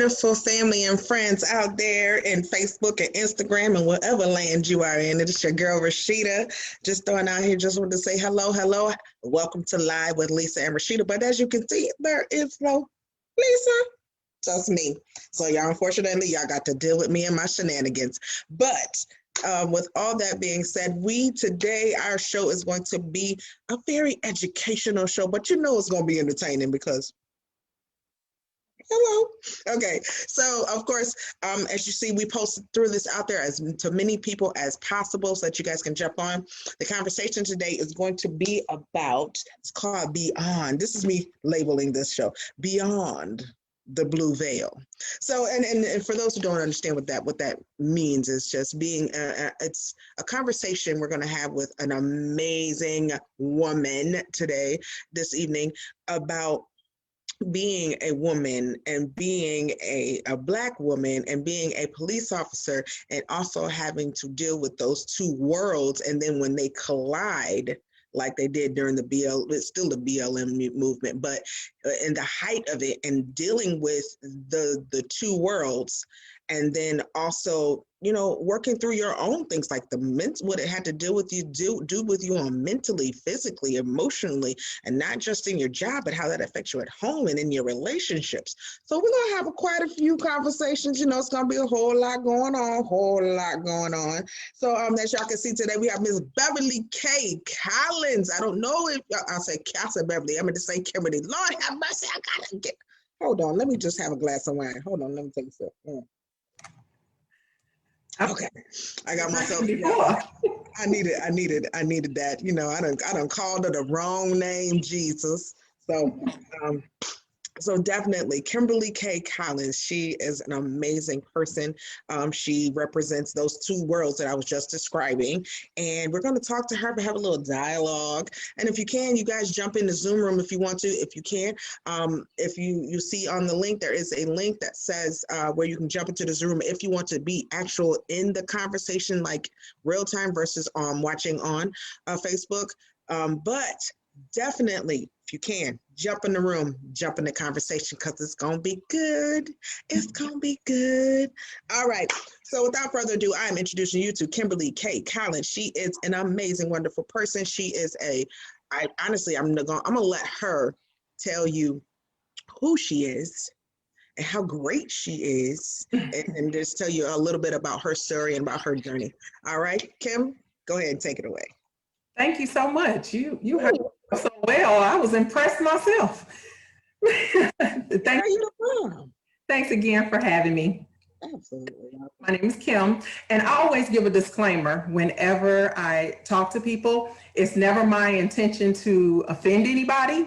wonderful family and friends out there in Facebook and Instagram and whatever land you are in. It is your girl Rasheida. Just throwing out here, just wanted to say hello, hello. Welcome to Live with Lisa and Rasheida. But as you can see, there is no Lisa. Just me. So y'all, unfortunately, y'all got to deal with me and my shenanigans. But with all that being said, today, our show is going to be a very educational show, but you know it's going to be entertaining because hello. Okay. So, of course, as you see, we posted through this out there as to many people as possible so that you guys can jump on. The conversation today is going to be about, it's called Beyond. This is me labeling this show, Beyond the Blue Veil. So, and for those who don't understand what that means, is just being, it's a conversation we're going to have with an amazing woman today, this evening, about being a woman and being a Black woman and being a police officer and also having to deal with those two worlds. And then when they collide, like they did during it's still the BLM movement, but in the height of it and dealing with the two worlds, and then also, you know, working through your own things like what it had to do with you, do with you on mentally, physically, emotionally, and not just in your job, but how that affects you at home and in your relationships. So we're gonna have quite a few conversations. You know, it's gonna be a whole lot going on. So as y'all can see today, we have Miss Beverly K. Collins. I don't know if I'll say Beverly. I'm gonna say Kimberly. Lord have mercy, I gotta get. Hold on, let me just have a glass of wine. Hold on, let me take a sip. Okay, I got myself. I needed that. You know, I done called her the wrong name, Jesus. So definitely, Kimberly K. Collins, she is an amazing person. She represents those two worlds that I was just describing. And we're going to talk to her, but have a little dialogue. And if you can, you guys jump in the Zoom room if you want to, if you can. If you see on the link, there is a link that says where you can jump into the Zoom room if you want to be actual in the conversation, like real time versus watching on Facebook. But definitely, if you can, jump in the room, jump in the conversation, because it's going to be good. It's going to be good. All right. So without further ado, I'm introducing you to Kimberly K. Collins. She is an amazing, wonderful person. She is honestly, I'm going to let her tell you who she is and how great she is, and just tell you a little bit about her story and about her journey. All right, Kim, go ahead and take it away. Thank you so much. You heard so well. I was impressed myself. Thanks again for having me. Absolutely. My name is Kim, and I always give a disclaimer whenever I talk to people. It's never my intention to offend anybody,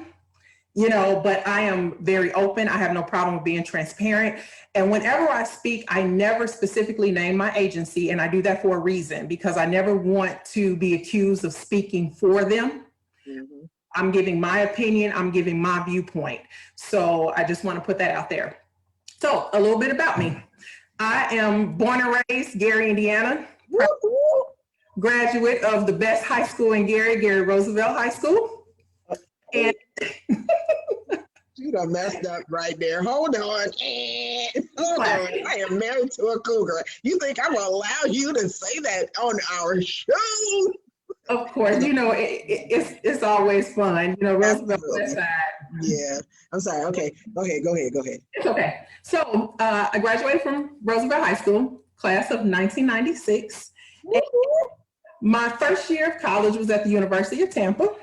you know, but I am very open. I have no problem with being transparent. And whenever I speak, I never specifically name my agency, and I do that for a reason, because I never want to be accused of speaking for them. Mm-hmm. I'm giving my opinion, I'm giving my viewpoint. So I just want to put that out there. So a little bit about me. I am born and raised Gary, Indiana, graduate of the best high school in Gary Roosevelt High School. And you done messed up right there. Hold on. Hold on. I am married to a cougar. You think I'm going to allow you to say that on our show? Of course, you know, it's always fun. You know, Roosevelt West Side. Yeah. I'm sorry. Okay. Go ahead. It's okay. So I graduated from Roosevelt High School, class of 1996. My first year of college was at the University of Tampa.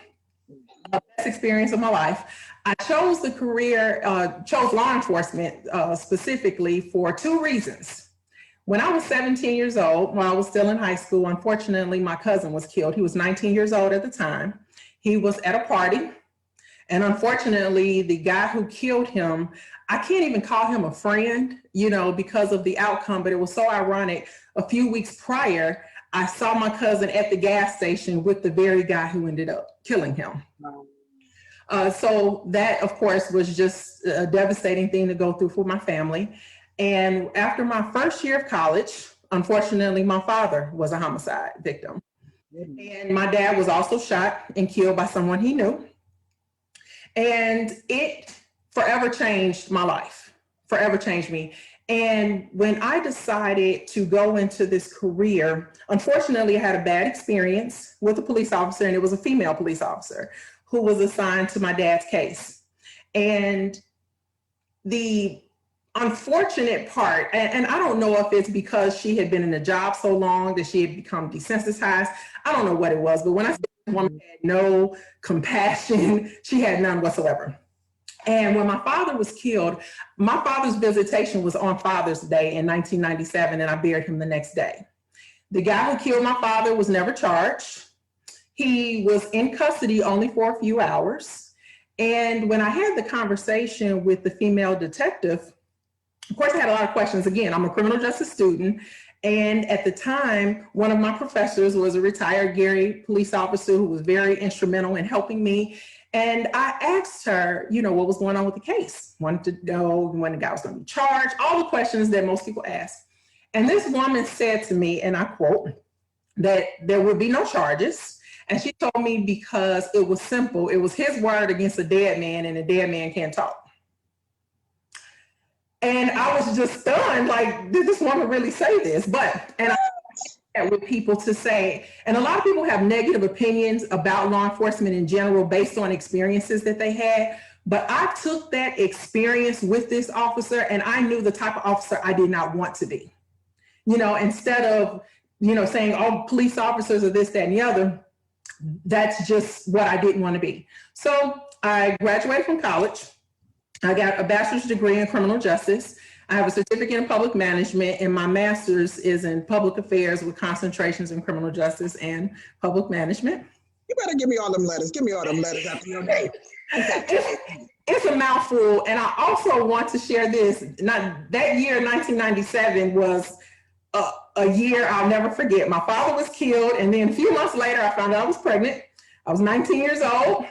Best experience of my life. I chose the career, chose law enforcement specifically for two reasons. When I was 17 years old, while I was still in high school, unfortunately, my cousin was killed. He was 19 years old at the time. He was at a party. And unfortunately, the guy who killed him, I can't even call him a friend, you know, because of the outcome, but it was so ironic. A few weeks prior, I saw my cousin at the gas station with the very guy who ended up killing him. So that, of course, was just a devastating thing to go through for my family. And after my first year of college, unfortunately, my father was a homicide victim. And my dad was also shot and killed by someone he knew. And it forever changed my life. forever changed me. And when I decided to go into this career, unfortunately, I had a bad experience with a police officer, and it was a female police officer who was assigned to my dad's case. And the unfortunate part, and I don't know if it's because she had been in the job so long that she had become desensitized. I don't know what it was, but when I said this woman had no compassion, she had none whatsoever. And when my father was killed, my father's visitation was on Father's Day in 1997, and I buried him the next day. The guy who killed my father was never charged. He was in custody only for a few hours. And when I had the conversation with the female detective, of course, I had a lot of questions. Again, I'm a criminal justice student. And at the time, one of my professors was a retired Gary police officer who was very instrumental in helping me. And I asked her, you know, what was going on with the case? Wanted to know when the guy was going to be charged, all the questions that most people ask. And this woman said to me, and I quote, that there would be no charges. And she told me because it was simple. It was his word against a dead man, and a dead man can't talk. And I was just stunned, like, did this woman really say this? And I with people to say, and a lot of people have negative opinions about law enforcement in general based on experiences that they had. But I took that experience with this officer, and I knew the type of officer I did not want to be. You know, instead of, you know, saying, oh, police officers are this, that, and the other, that's just what I didn't want to be. So I graduated from college. I got a bachelor's degree in criminal justice. I have a certificate in public management, and my master's is in public affairs with concentrations in criminal justice and public management. You better give me all them letters. Give me all them letters after your name. It's a mouthful. And I also want to share this. That year, 1997, was a year I'll never forget. My father was killed, and then a few months later, I found out I was pregnant. I was 19 years old.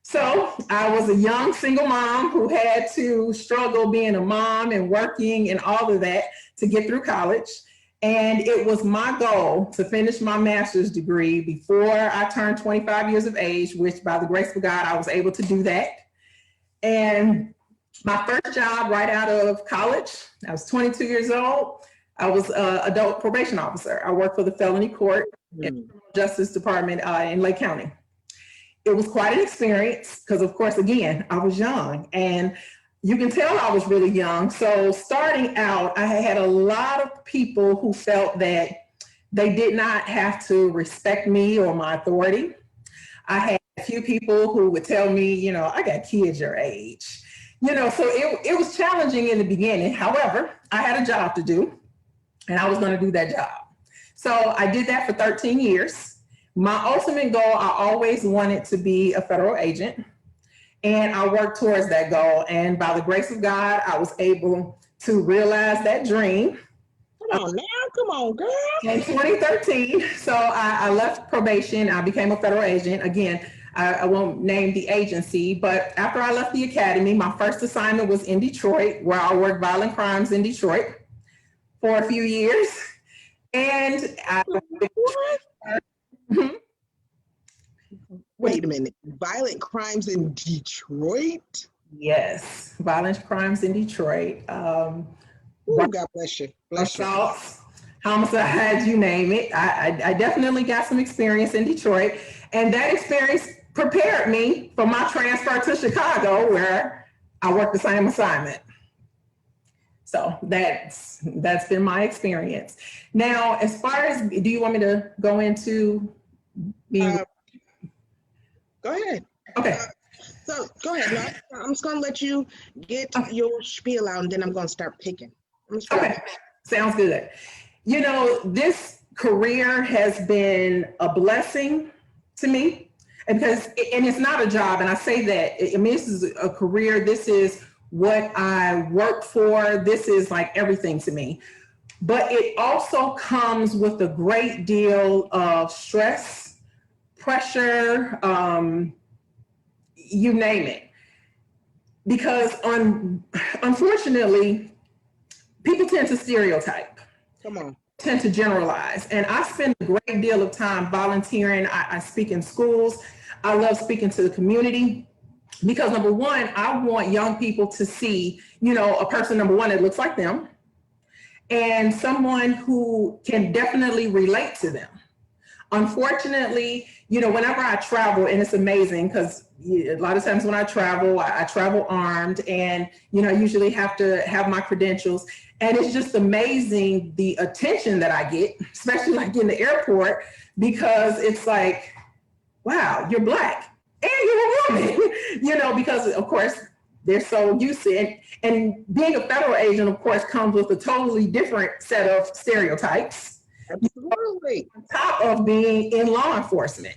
So I was a young single mom who had to struggle being a mom and working and all of that to get through college. And it was my goal to finish my master's degree before I turned 25 years of age, which by the grace of God, I was able to do that. And my first job right out of college, I was 22 years old. I was an adult probation officer. I worked for the felony court in the criminal justice department in Lake County. It was quite an experience because, of course, again, I was young, and you can tell I was really young. So starting out, I had a lot of people who felt that they did not have to respect me or my authority. I had a few people who would tell me, you know, I got kids your age. You know, so it was challenging in the beginning. However, I had a job to do, and I was going to do that job. So I did that for 13 years. My ultimate goal, I always wanted to be a federal agent, and I worked towards that goal. And by the grace of God, I was able to realize that dream. Come on, girl. In 2013, so I left probation. I became a federal agent. Again, I won't name the agency, but after I left the academy, my first assignment was in Detroit, where I worked violent crimes in Detroit for a few years. And Wait a minute. Violent crimes in Detroit? Yes, violent crimes in Detroit. Ooh, God bless you. Assaults, homicides, you name it. I definitely got some experience in Detroit, and that experience prepared me for my transfer to Chicago, where I worked the same assignment. So that's been my experience. Now, as far as, do you want me to go into being? Go ahead. Okay. So go ahead. I'm just going to let you get your spiel out, and then I'm going to start picking. Okay. Sounds good. You know, this career has been a blessing to me, because, and it's not a job. And I say that, I mean, this is a career. This is what I work for. This is like everything to me. But it also comes with a great deal of stress, pressure, you name it. Because unfortunately, people tend to stereotype. Come on. Tend to generalize. And I spend a great deal of time volunteering. I speak in schools. I love speaking to the community. Because number one, I want young people to see, a person, number one, that looks like them, and someone who can definitely relate to them. Unfortunately, whenever I travel, and it's amazing because a lot of times when I travel armed, and, I usually have to have my credentials. And it's just amazing the attention that I get, especially like in the airport, because it's like, wow, you're Black and you're a woman, because of course they're so used to it. And being a federal agent, of course, comes with a totally different set of stereotypes. Absolutely. On top of being in law enforcement.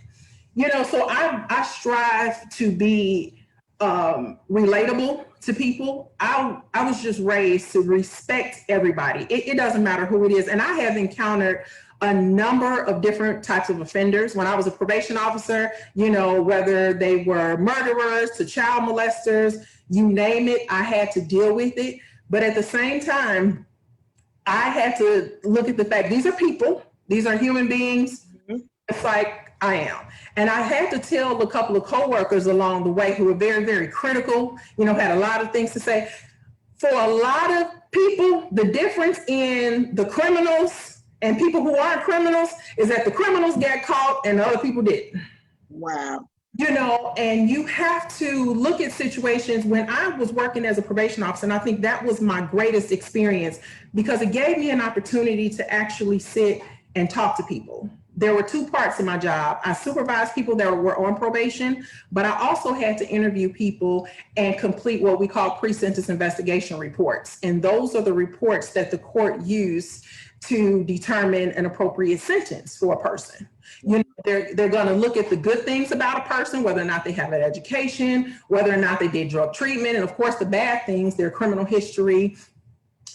So I strive to be relatable to people. I was just raised to respect everybody. It doesn't matter who it is. And I have encountered a number of different types of offenders. When I was a probation officer, whether they were murderers to child molesters, you name it, I had to deal with it. But at the same time, I had to look at the fact, these are people, these are human beings, just like I am. And I had to tell a couple of coworkers along the way who were very, very critical, had a lot of things to say. For a lot of people, the difference in the criminals and people who aren't criminals is that the criminals got caught and the other people didn't. Wow. And you have to look at situations. When I was working as a probation officer, and I think that was my greatest experience because it gave me an opportunity to actually sit and talk to people. There were two parts of my job. I supervised people that were on probation, but I also had to interview people and complete what we call pre-sentence investigation reports. And those are the reports that the court used to determine an appropriate sentence for a person. They're going to look at the good things about a person, whether or not they have an education, whether or not they did drug treatment, and of course the bad things, their criminal history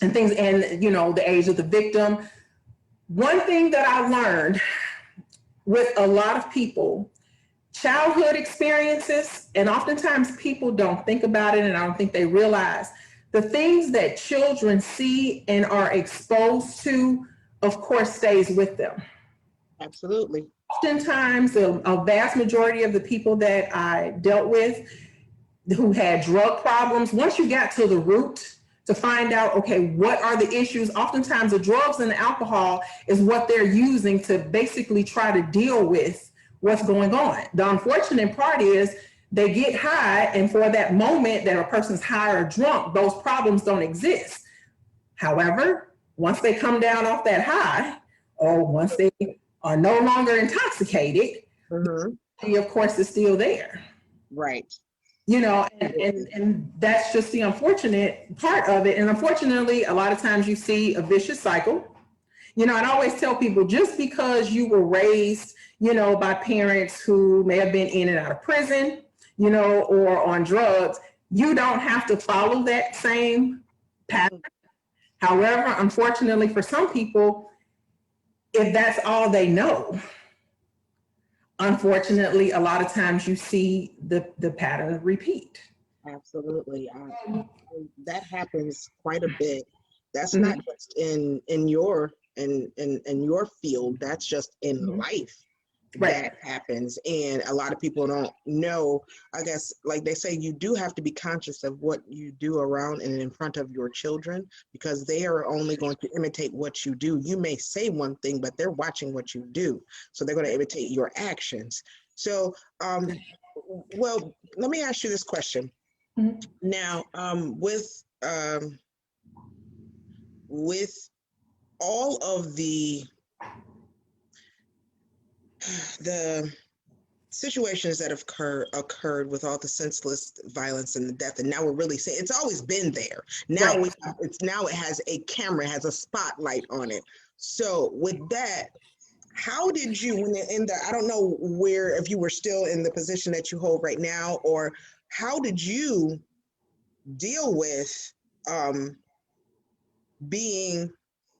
and things, and the age of the victim. One thing that I learned with a lot of people, childhood experiences, and oftentimes people don't think about it, and I don't think they realize the things that children see and are exposed to, of course, stays with them. Absolutely. Oftentimes, a vast majority of the people that I dealt with who had drug problems, once you got to the root to find out, okay, what are the issues? Oftentimes the drugs and the alcohol is what they're using to basically try to deal with what's going on. The unfortunate part is they get high, and for that moment that a person's high or drunk, those problems don't exist. However, once they come down off that high, or once they are no longer intoxicated, of course, is still there. Right. And that's just the unfortunate part of it. And unfortunately, a lot of times you see a vicious cycle. And I always tell people, just because you were raised, by parents who may have been in and out of prison, or on drugs, you don't have to follow that same pattern. However, unfortunately, for some people, if that's all they know, unfortunately, a lot of times you see the pattern repeat. Absolutely. That happens quite a bit. That's not just in your field, that's just in life. Right. That happens, and a lot of people don't know. I guess, like they say, you do have to be conscious of what you do around and in front of your children, because they are only going to imitate what you do. You may say one thing, but they're watching what you do, so they're going to imitate your actions. So, well, let me ask you this question. Now, with all of the situations that have occurred with all the senseless violence and the death, and now we're really saying it's always been there. Now it has a camera, it has a spotlight on it. So with that, how did you, when in the, I don't know where, if you were still in the position that you hold right now, or how did you deal with being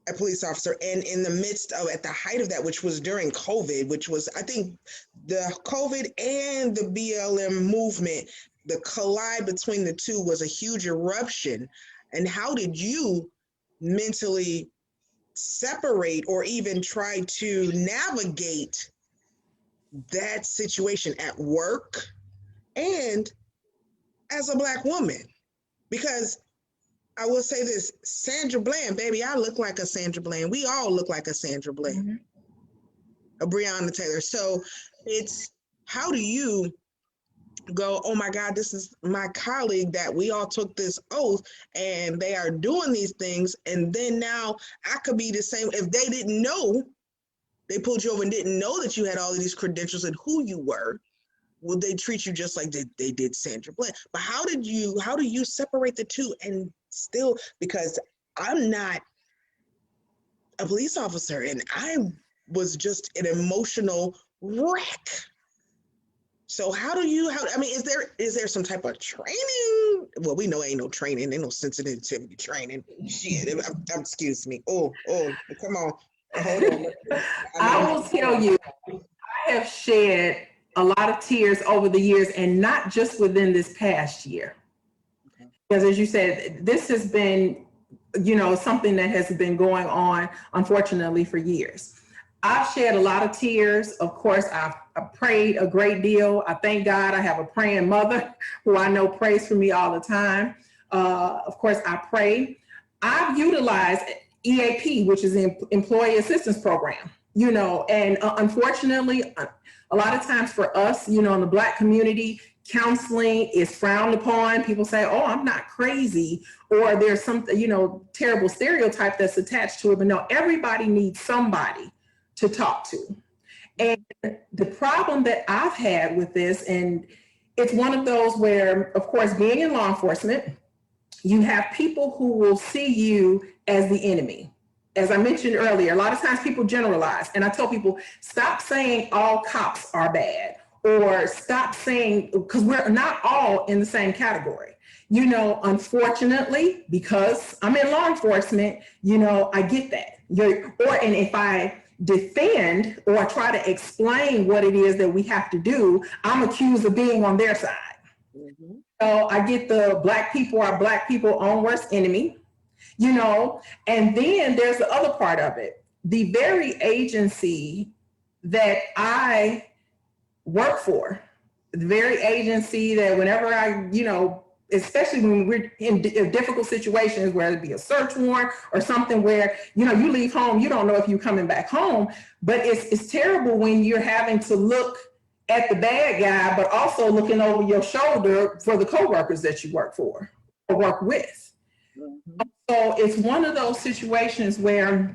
a police officer, and in the midst of, at the height of that, which was during COVID, which was, I think, the COVID and the BLM movement, the collide between the two was a huge eruption. And how did you mentally separate or even try to navigate that situation at work and as a Black woman, because I will say this, Sandra Bland, baby, I look like a Sandra Bland. We all look like a Sandra Bland, a Breonna Taylor. So it's, how do you go, oh my God, this is my colleague that we all took this oath and they are doing these things. And then now I could be the same. If they didn't know, they pulled you over and didn't know that you had all of these credentials and who you were, will they treat you just like they did Sandra Bland? But how do you separate the two and still, because I'm not a police officer and I was just an emotional wreck. So I mean, is there some type of training? Well, we know ain't no training, ain't no sensitivity training. Shit, excuse me. Oh, come on. Hold on. I will tell you, I have shed a lot of tears over the years, and not just within this past year. Okay. Because as you said, this has been, something that has been going on, unfortunately, for years. I've shed a lot of tears. Of course, I've prayed a great deal. I thank God I have a praying mother who I know prays for me all the time. Of course, I pray. I've utilized EAP, which is the Employee Assistance Program, and unfortunately, a lot of times for us, in the Black community, counseling is frowned upon. People say, oh, I'm not crazy, or there's some, terrible stereotype that's attached to it. But no, everybody needs somebody to talk to. And the problem that I've had with this, and it's one of those where, of course, being in law enforcement, you have people who will see you as the enemy. As I mentioned earlier, a lot of times people generalize, and I tell people, stop saying all cops are bad, or stop saying, because we're not all in the same category. Unfortunately, because I'm in law enforcement, I get that. And if I defend or try to explain what it is that we have to do, I'm accused of being on their side. Mm-hmm. So I get the Black people are Black people's own worst enemy, and then there's the other part of it. The very agency that I work for, the very agency that whenever I, especially when we're in difficult situations, whether it be a search warrant or something where, you leave home, you don't know if you're coming back home, but it's terrible when you're having to look at the bad guy, but also looking over your shoulder for the coworkers that you work for or work with. Mm-hmm. So it's one of those situations where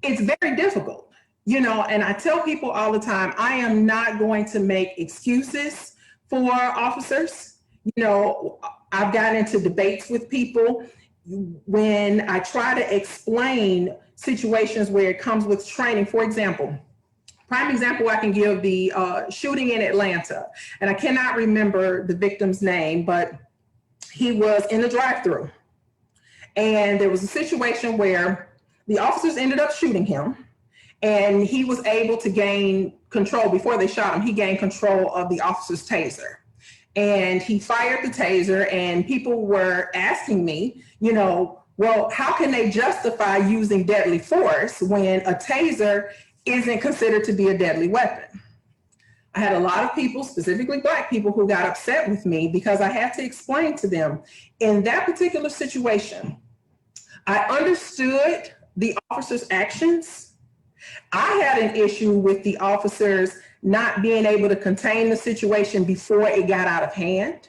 it's very difficult, and I tell people all the time, I am not going to make excuses for officers. I've gotten into debates with people when I try to explain situations where it comes with training. For example, prime example I can give, the shooting in Atlanta, and I cannot remember the victim's name, but he was in the drive-thru. And there was a situation where the officers ended up shooting him, and he was able to gain control. Before they shot him, he gained control of the officer's taser. And he fired the taser, and people were asking me, well, how can they justify using deadly force when a taser isn't considered to be a deadly weapon? I had a lot of people, specifically Black people, who got upset with me because I had to explain to them, in that particular situation, I understood the officer's actions. I had an issue with the officers not being able to contain the situation before it got out of hand.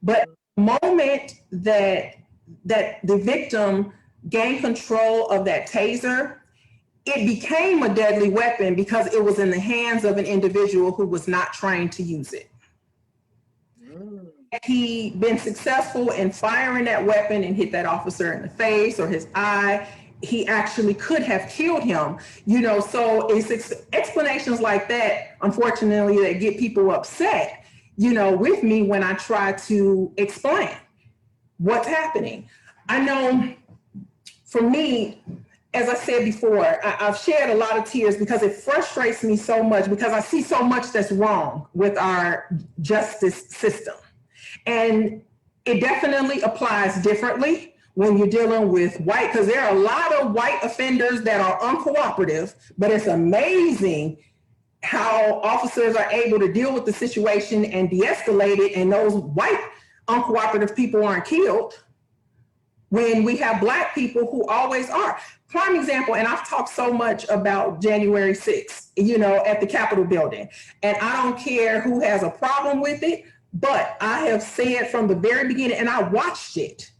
But the moment that the victim gained control of that taser, it became a deadly weapon because it was in the hands of an individual who was not trained to use it. Had he been successful in firing that weapon and hit that officer in the face or his eye, he actually could have killed him. So it's explanations like that, unfortunately, that get people upset, with me when I try to explain what's happening. I know for me, as I said before, I've shed a lot of tears because it frustrates me so much, because I see so much that's wrong with our justice system. And it definitely applies differently when you're dealing with white, because there are a lot of white offenders that are uncooperative, but it's amazing how officers are able to deal with the situation and de-escalate it, and those white uncooperative people aren't killed when we have Black people who always are. Prime example, and I've talked so much about January 6th, you know, at the Capitol building, and I don't care who has a problem with it, but I have said from the very beginning, and I watched it,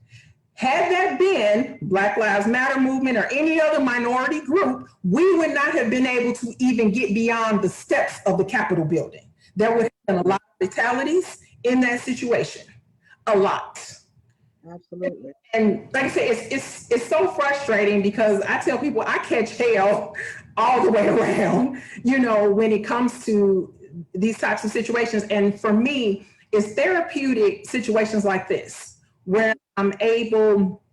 had that been Black Lives Matter movement or any other minority group, we would not have been able to even get beyond the steps of the Capitol building. There would have been a lot of fatalities in that situation, a lot. Absolutely. And like I said, it's so frustrating because I tell people I catch hell all the way around, you know, when it comes to these types of situations. And for me, it's therapeutic situations like this, where I'm able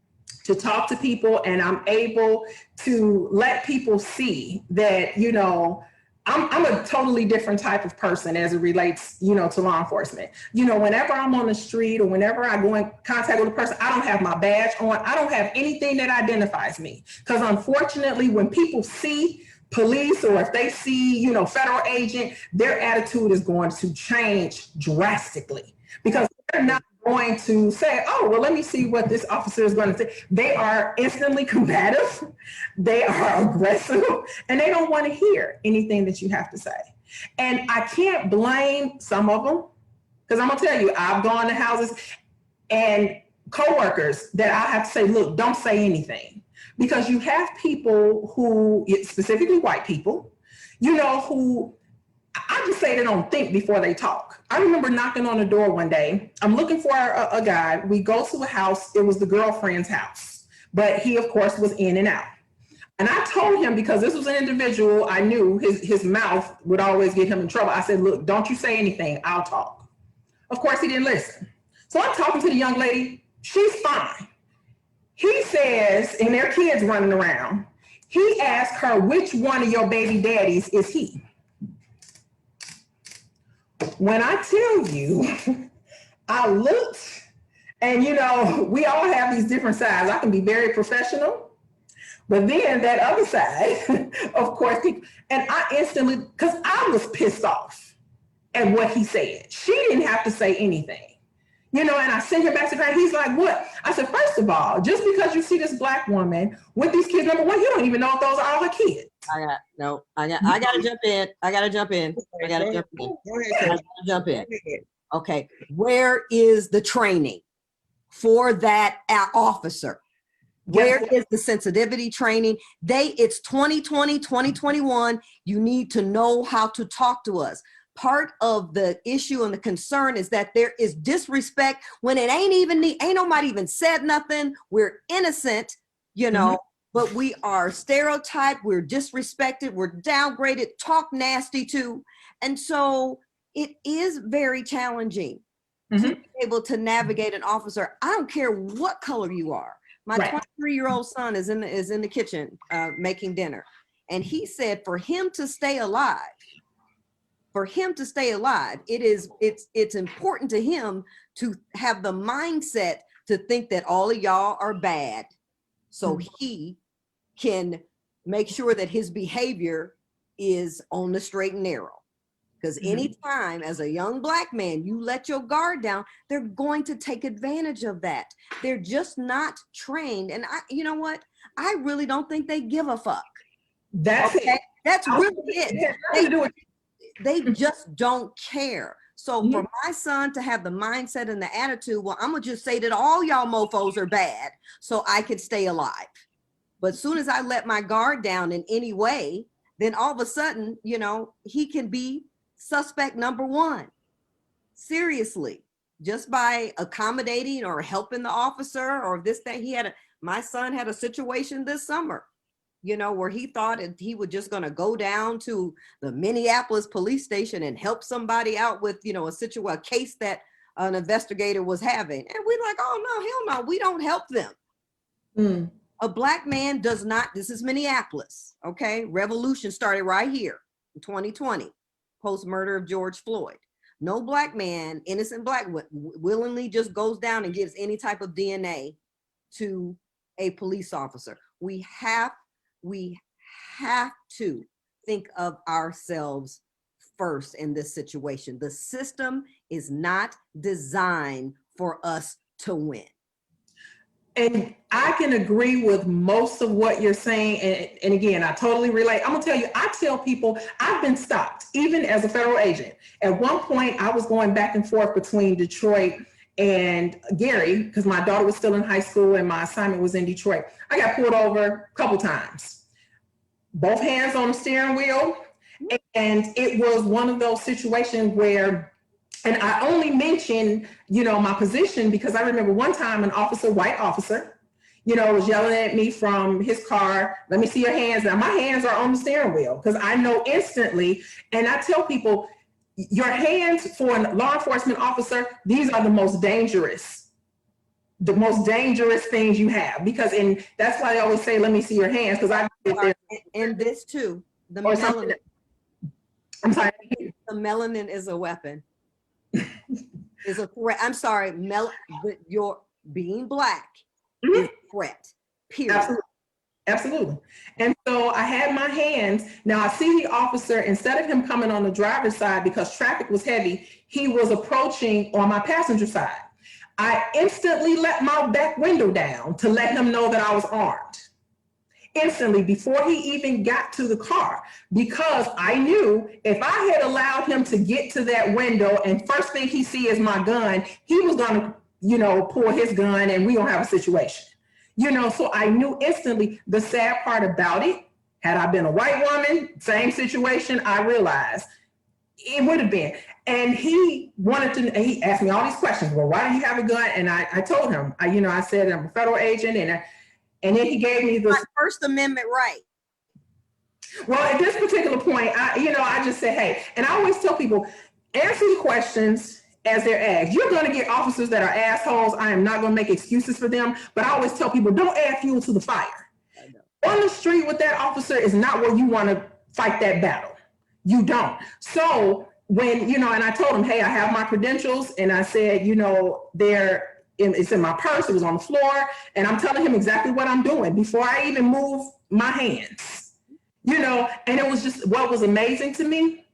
to talk to people and I'm able to let people see that, you know, I'm a totally different type of person as it relates, you know, to law enforcement. You know, whenever I'm on the street or whenever I go in contact with a person, I don't have my badge on. I don't have anything that identifies me. Because unfortunately, when people see police or if they see, you know, federal agent, their attitude is going to change drastically because they're not going to say, oh, well, let me see what this officer is going to say. They are instantly combative, they are aggressive, and they don't want to hear anything that you have to say. And I can't blame some of them, because I'm going to tell you, I've gone to houses and coworkers that I have to say, look, don't say anything. Because you have people who, specifically white people, you know, who I just say they don't think before they talk. I remember knocking on the door one day. I'm looking for a guy. We go to a house. It was the girlfriend's house, but he, of course, was in and out. And I told him, because this was an individual I knew his mouth would always get him in trouble. I said, look, don't you say anything. I'll talk. Of course, he didn't listen. So I'm talking to the young lady. She's fine. He says, and their kids running around, he asked her, which one of your baby daddies is he? When I tell you, I looked, and you know, we all have these different sides. I can be very professional, but then that other side, of course, and I instantly, because I was pissed off at what he said. She didn't have to say anything. You know, and I sent her back to her. He's like, what? I said, first of all, just because you see this Black woman with these kids, number one, you don't even know if those are all her kids. I gotta jump in. I gotta jump in. Okay, where is the training for that officer? Where is the sensitivity training? It's 2020, 2021. You need to know how to talk to us. Part of the issue and the concern is that there is disrespect when it ain't nobody even said nothing. We're innocent, you know, but we are stereotyped, we're disrespected, we're downgraded, talk nasty to. And so it is very challenging to be able to navigate an officer. I don't care what color you are. My 23-year-old son is in the kitchen making dinner. And he said for him to stay alive, it's important to him to have the mindset to think that all of y'all are bad, so he can make sure that his behavior is on the straight and narrow. Because anytime as a young Black man you let your guard down, they're going to take advantage of that. They're just not trained. And you know what? I really don't think they give a fuck. That's it. That's really it. They just don't care. So for my son to have the mindset and the attitude, well, I'm gonna just say that all y'all mofos are bad so I can stay alive. But as soon as I let my guard down in any way, then all of a sudden, you know, he can be suspect number one. Seriously, just by accommodating or helping the officer or this, that. My son had a situation this summer, you know, where he thought he was just going to go down to the Minneapolis police station and help somebody out with, you know, a case that an investigator was having. And we're like, oh, no, hell no, we don't help them. A Black man does not, this is Minneapolis, okay? Revolution started right here in 2020, post-murder of George Floyd. No Black man, innocent Black, willingly just goes down and gives any type of DNA to a police officer. We have to think of ourselves first in this situation. The system is not designed for us to win. And I can agree with most of what you're saying. And again, I totally relate. I'm gonna tell you, I tell people I've been stopped, even as a federal agent. At one point, I was going back and forth between Detroit and Gary, because my daughter was still in high school and my assignment was in Detroit. I got pulled over a couple times, both hands on the steering wheel. And it was one of those situations where, and I only mention, my position because I remember one time an officer, white officer, was yelling at me from his car, let me see your hands. Now my hands are on the steering wheel because I know instantly. And I tell people, your hands for a law enforcement officer, these are the most dangerous things you have, because that's why they always say, let me see your hands. Because and this too, the or melanin. I'm sorry. The melanin is a weapon. Is a threat. I'm sorry, but your being black is a threat. Period. Absolutely. And so I had my hands. Now I see the officer, instead of him coming on the driver's side because traffic was heavy, he was approaching on my passenger side. I instantly let my back window down to let him know that I was armed. Instantly, before he even got to the car, because I knew if I had allowed him to get to that window and first thing he see is my gun, he was going to, pull his gun and we don't have a situation. So I knew instantly. The sad part about it, had I been a white woman, same situation, I realized it would have been. And he asked me all these questions. Well, why do you have a gun? And I told him, I said I'm a federal agent, and then he gave me the First Amendment right. Well, at this particular point, I just say, hey, and I always tell people, answer the questions as they're asked. You're going to get officers that are assholes. I am not going to make excuses for them, but I always tell people, don't add fuel to the fire. On the street with that officer is not where you want to fight that battle. You don't. So when, and I told him, hey, I have my credentials, and I said, it's in my purse, it was on the floor, and I'm telling him exactly what I'm doing before I even move my hands, and it was just what was amazing to me.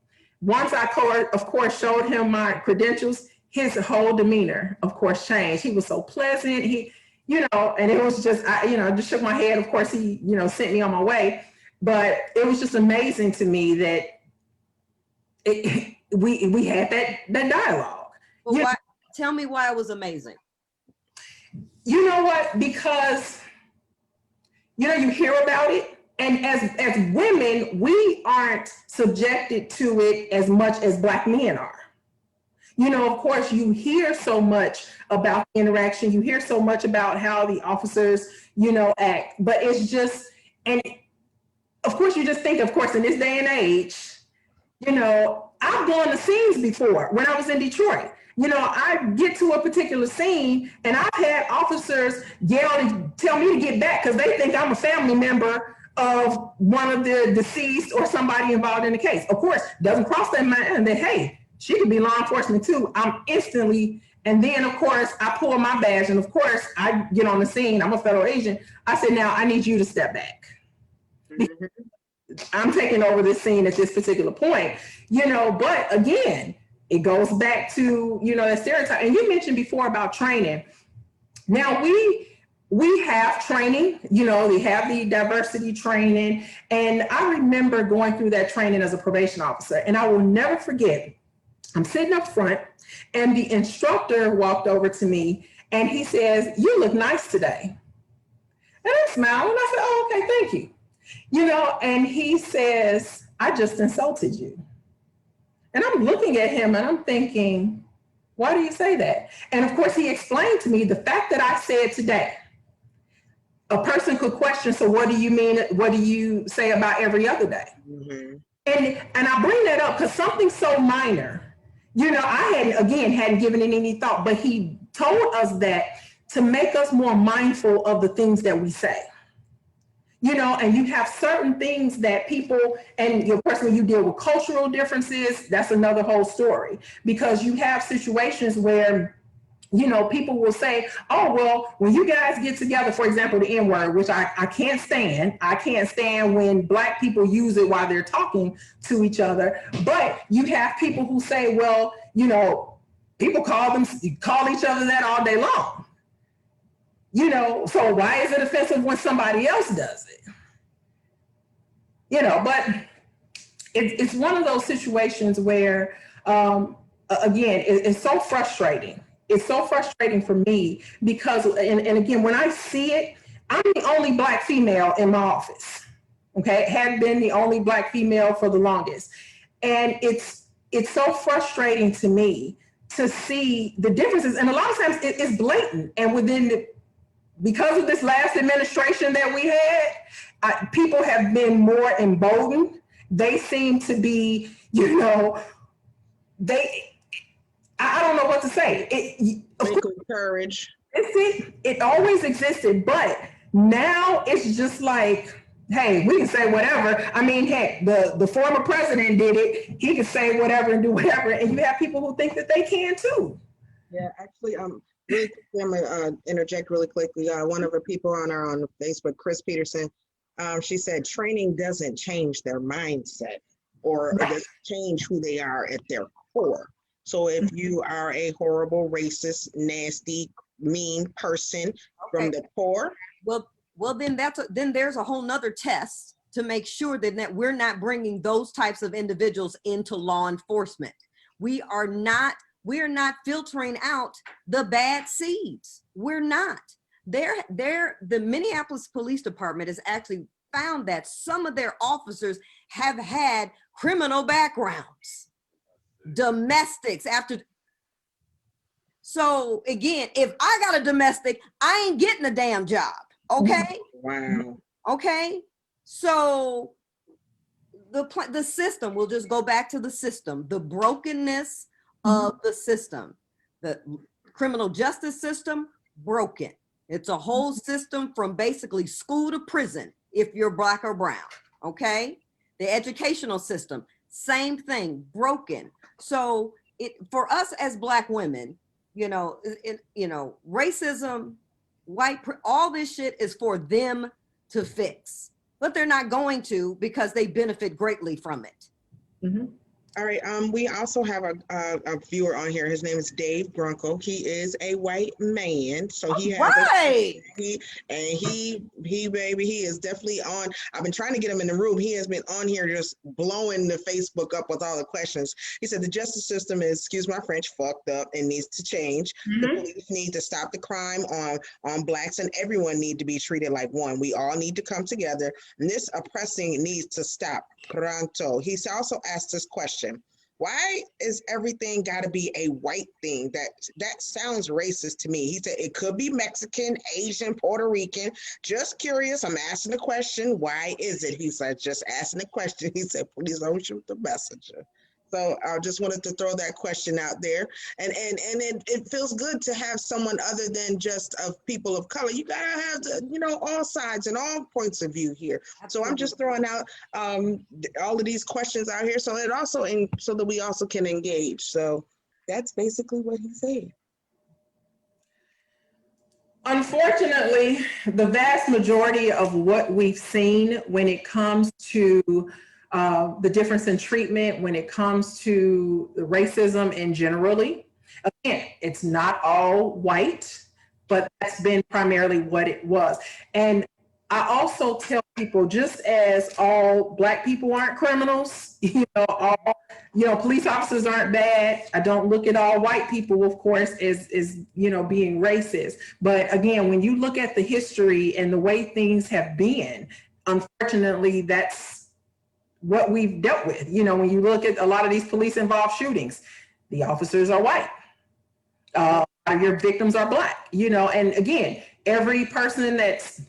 Once I, of course, showed him my credentials, his whole demeanor, of course, changed. He was so pleasant, and it was just, I just shook my head. Of course, he, sent me on my way, but it was just amazing to me that we had that dialogue. Well, tell me why it was amazing. You know what? Because, you hear about it, and as women, we aren't subjected to it as much as Black men are. Of course, you hear so much about the interaction, you hear so much about how the officers, act, but it's just, and of course, you just think, of course, in this day and age, I've gone to scenes before when I was in Detroit. I get to a particular scene and I've had officers yell and tell me to get back because they think I'm a family member of one of the deceased or somebody involved in the case. Of course, doesn't cross their mind that, hey, she could be law enforcement too. I'm instantly, and then of course, I pull my badge and of course, I get on the scene. I'm a federal agent. I said, now I need you to step back. Mm-hmm. I'm taking over this scene at this particular point, but again, it goes back to, that stereotype. And you mentioned before about training. Now we have training, we have the diversity training. And I remember going through that training as a probation officer, and I will never forget, I'm sitting up front and the instructor walked over to me and he says, you look nice today. And I smiled and I said, oh, okay, thank you. And he says, I just insulted you. And I'm looking at him and I'm thinking, why do you say that? And of course, he explained to me the fact that I said today, a person could question, so what do you mean? What do you say about every other day? Mm-hmm. And I bring that up because something so minor, I hadn't given it any thought, but he told us that to make us more mindful of the things that we say. And you have certain things that people, and your person, when you deal with cultural differences, that's another whole story, because you have situations where, people will say, oh, well, when you guys get together, for example, the N-word, which I can't stand. I can't stand when Black people use it while they're talking to each other. But you have people who say, well, people call each other that all day long. You know, so why is it offensive when somebody else does it? You know, but it's one of those situations where, again, it's so frustrating. It's so frustrating for me because, and again, when I see it, I'm the only Black female in my office. Okay, had been the only Black female for the longest, and it's so frustrating to me to see the differences, and a lot of times it's blatant. And because of this last administration that we had, people have been more emboldened. They seem to be, you know, I don't know what to say. Courage. It always existed, but now it's just like, hey, we can say whatever. I mean, heck, the former president did it. He can say whatever and do whatever, and you have people who think that they can too. Yeah, actually, really quickly, I'm gonna interject really quickly. One of the people on Facebook, Chris Peterson, she said training doesn't change their mindset or it doesn't change who they are at their core. So if you are a horrible, racist, nasty, mean person from the core, well, then then there's a whole nother test to make sure that we're not bringing those types of individuals into law enforcement. We are not filtering out the bad seeds. We're not. The Minneapolis Police Department has actually found that some of their officers have had criminal backgrounds, domestics after. So again, if I got a domestic, I ain't getting a damn job. Okay. wow. Okay. So the system, we'll just go back to the system, the brokenness of the system, the criminal justice system, broken. It's a whole system from basically school to prison if you're Black or brown. Okay. The educational system, same thing, broken. So for us as Black women, racism, all this shit is for them to fix, but they're not going to because they benefit greatly from it. Mm-hmm. All right. We also have a viewer on here. His name is Dave Grunko. He is a white man, so he has he is definitely on. I've been trying to get him in the room. He has been on here just blowing the Facebook up with all the questions. He said the justice system is, excuse my French, fucked up and needs to change. Mm-hmm. The police need to stop the crime on Blacks, and everyone need to be treated like one. We all need to come together, and this oppressing needs to stop pronto. He's also asked this question: why is everything got to be a white thing? That sounds racist to me. He said it could be Mexican, Asian, Puerto Rican. Just curious. I'm asking the question. Why is it? He said, just asking the question. He said, please don't shoot the messenger. So I just wanted to throw that question out there. And it feels good to have someone other than just of people of color. You gotta have all sides and all points of view here. So I'm just throwing out all of these questions out here so that we also can engage. So that's basically what he said. Unfortunately, the vast majority of what we've seen when it comes to the difference in treatment, when it comes to racism and generally, again, it's not all white, but that's been primarily what it was. And I also tell people, just as all Black people aren't criminals, police officers aren't bad. I don't look at all white people, of course, as being racist. But again, when you look at the history and the way things have been, unfortunately, that's what we've dealt with. When you look at a lot of these police involved shootings, the officers are white. Your victims are Black, and again, every person that's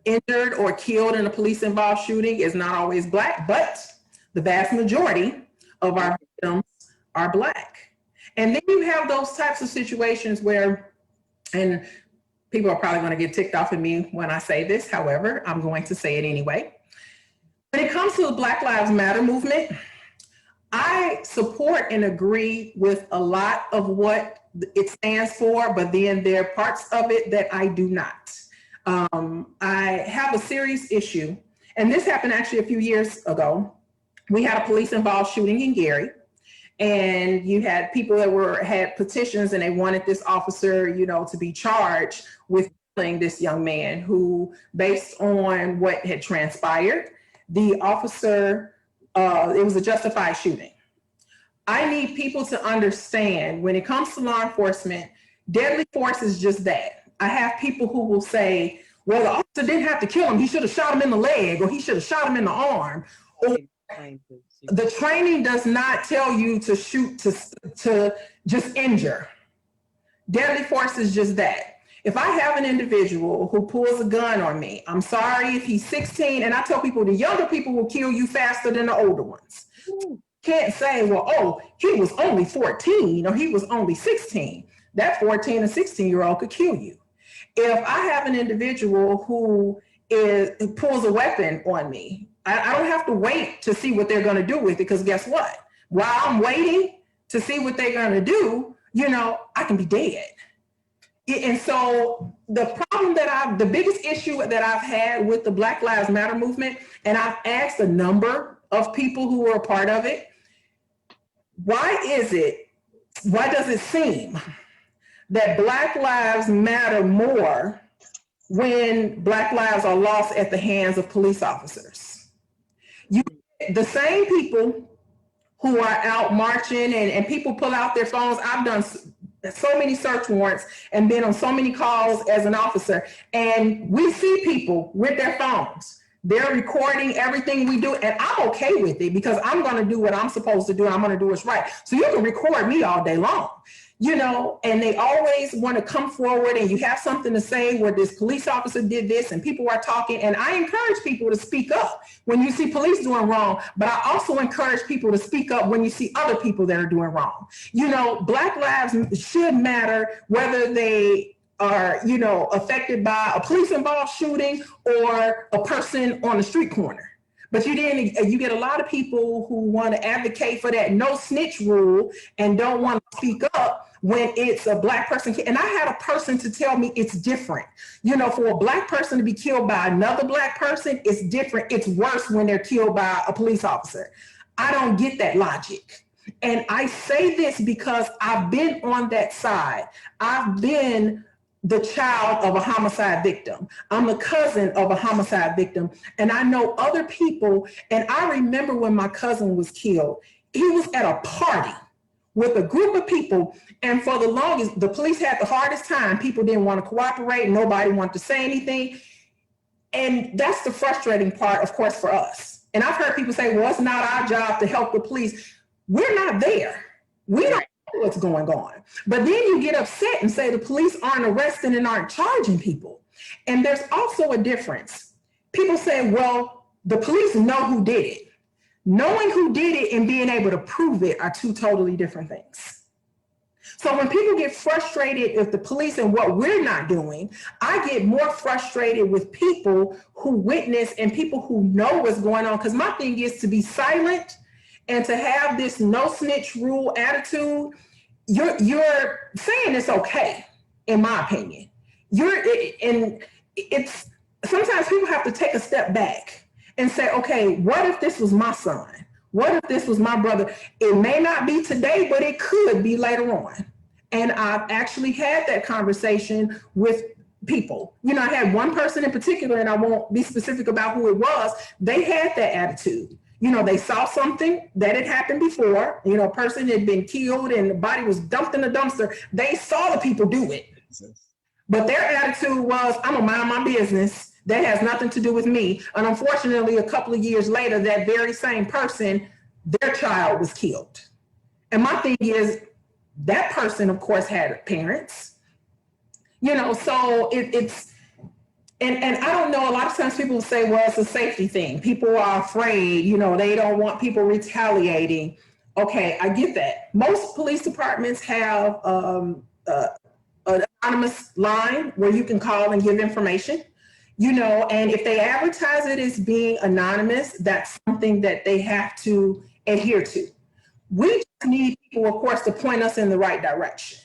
injured or killed in a police involved shooting is not always Black, but the vast majority of our victims are Black. And then you have those types of situations where, and people are probably going to get ticked off at me when I say this, however, I'm going to say it anyway. When it comes to the Black Lives Matter movement, I support and agree with a lot of what it stands for, but then there are parts of it that I do not. I have a serious issue, and this happened actually a few years ago. We had a police involved shooting in Gary, And you had people that had petitions and they wanted this officer, you know, to be charged with killing this young man who, based on what had transpired, the officer, it was a justified shooting. I need people to understand when it comes to law enforcement, deadly force is just that. I have people who will say, well, the officer didn't have to kill him. He should have shot him in the leg, or he should have shot him in the arm. Or the training does not tell you to shoot to just injure. Deadly force is just that. If I have an individual who pulls a gun on me, I'm sorry if he's 16, and I tell people the younger people will kill you faster than the older ones. Can't say, well, oh, he was only 14 or he was only 16. That 14 or 16-year-old could kill you. If I have an individual who pulls a weapon on me, I don't have to wait to see what they're going to do with it, because guess what? While I'm waiting to see what they're going to do, you know, I can be dead. And so the biggest issue that I've had with the Black Lives Matter movement, and I've asked a number of people who were a part of it, why does it seem that Black lives matter more when Black lives are lost at the hands of police officers? The same people who are out marching and people pull out their phones. I've done so many search warrants and been on so many calls as an officer, and we see people with their phones. They're recording everything we do, and I'm okay with it because I'm going to do what I'm supposed to do. And I'm going to do what's right. So you can record me all day long, you know, and they always want to come forward and you have something to say where this police officer did this and people are talking. And I encourage people to speak up when you see police doing wrong, but I also encourage people to speak up when you see other people that are doing wrong. You know, Black lives should matter whether they are, you know, affected by a police-involved shooting or a person on the street corner. But you get a lot of people who want to advocate for that no snitch rule and don't want to speak up when it's a Black person. And I had a person to tell me it's different. You know, for a Black person to be killed by another Black person, it's different. It's worse when they're killed by a police officer. I don't get that logic. And I say this because I've been on that side. I've been the child of a homicide victim. I'm the cousin of a homicide victim. And I know other people. And I remember when my cousin was killed, he was at a party with a group of people. And for the longest, the police had the hardest time. People didn't want to cooperate. Nobody wanted to say anything. And that's the frustrating part, of course, for us. And I've heard people say, well, it's not our job to help the police. We're not there. We don't know what's going on. But then you get upset and say the police aren't arresting and aren't charging people. And there's also a difference. People say, well, the police know who did it. Knowing who did it and being able to prove it are two totally different things. So when people get frustrated with the police and what we're not doing, I get more frustrated with people who witness and people who know what's going on. Because my thing is to be silent and to have this no snitch rule attitude. You're saying it's okay, in my opinion. It's sometimes people have to take a step back and say, okay, what if this was my son? What if this was my brother? It may not be today, but it could be later on. And I've actually had that conversation with people. You know, I had one person in particular, and I won't be specific about who it was. They had that attitude. You know, they saw something that had happened before. You know, a person had been killed and the body was dumped in a dumpster. They saw the people do it. But their attitude was, I'm gonna mind my business. That has nothing to do with me. And unfortunately, a couple of years later, that very same person, their child was killed. And my thing is, that person, of course, had parents. You know, so it's, and I don't know, a lot of times people say, well, it's a safety thing. People are afraid, you know, they don't want people retaliating. Okay, I get that. Most police departments have an anonymous line where you can call and give information, you know, and if they advertise it as being anonymous, that's something that they have to adhere to. We just need people, of course, to point us in the right direction.